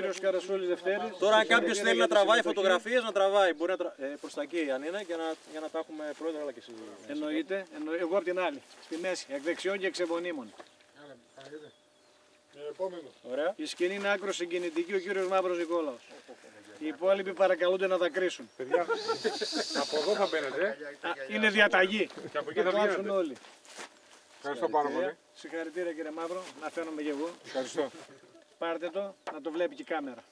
κύριος Καρασούλης Δευτέρης. Τώρα αν κάποιος θέλει να τραβάει φωτογραφίες, να τραβάει. Μπορεί να προς τα εκεί αν είναι για να τα έχουμε πρόεδρε, αλλά και εσύ. Εννοείται. Εγώ από την άλλη. Στη μέση. Εκ δεξιών και εξεβονίμων. Ωραία. Η σκηνή είναι άκρο συγκινητική, ο κύριος Μαύρος Νικόλαος. Οι υπόλοιποι παρακαλούνται να δακρύσουν. Παιδιά, από εδώ θα μπαίνετε. Είναι διαταγή. Και από εκεί θα βγαίνετε. Όλοι. Ευχαριστώ πάρα πολύ. Συγχαρητήρια κύριε Μαύρο, να φαίνομαι και εγώ. Ευχαριστώ. Πάρτε το, να το βλέπει και η κάμερα.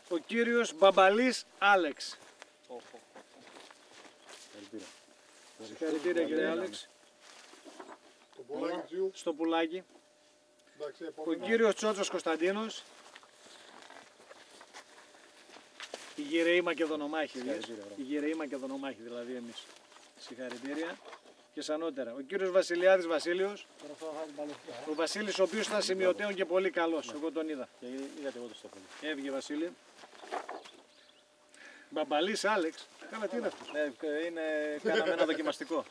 Ο κύριος Μπαμπαλής Άλεξ. Συγχαρητήρια κύριε Άλεξ. Στο πουλάκι. Ο κύριος Τσότσος Κωνσταντίνος. Η γυραιοί Μακεδονομάχοι. Η γυραιοί Μακεδονομάχοι δηλαδή εμείς. Συγχαρητήρια. Και σανότερα. Ο κύριος Βασιλιάδης Βασίλειος. Ο Βασίλης ο οποίος ήταν σημειωτέων και πολύ καλός. Εγώ τον είδα. Είδατε εγώ το στο πολύ. Έβγε Βασίλη. Μπαμπαλής Άλεξ. Καλά τι είναι αυτό. Κάναμε ένα δοκιμαστικό.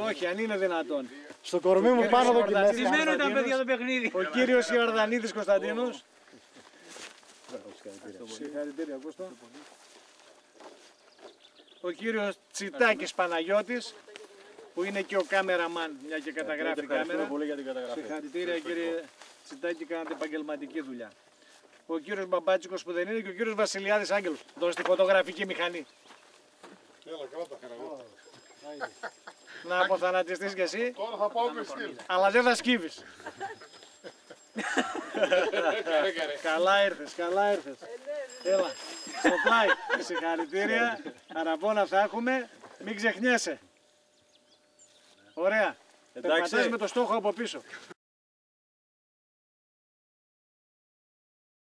Όχι, αν είναι δυνατόν. Στο κορμί μου πάνω δοκιμαστικό. Σημαίνω τα παιδιά το παιχνίδι. Ο κύριος Ιορδανίδης Κωνσταντίνος. Συγχαρητήρια Κώστα. Ο κύριος Τσιτάκης Παναγιώτης, που είναι και ο κάμεραμαν, μια και καταγράφει κάμερα. Πολύ για την καταγραφή. Συγχαρητήρια κύριε Τσιτάκη, κάνατε επαγγελματική δουλειά. Ο κύριος Μπαμπάτσικος που δεν είναι και ο κύριος Βασιλιάδης Άγγελος. Δώσε τη φωτογραφική μηχανή. Έλα, κράτα. Να αποθανατιστείς κι εσύ, Τώρα θα πάω με στυλ. αλλά δεν θα σκύβεις. Καλά ήρθες, καλά ήρθες. Έλα, στο πλάι. Συγχαρητήρια, παραπώνα θα έχουμε, μην ξεχνιέσαι. Ωραία. Περπατάς με το στόχο από πίσω.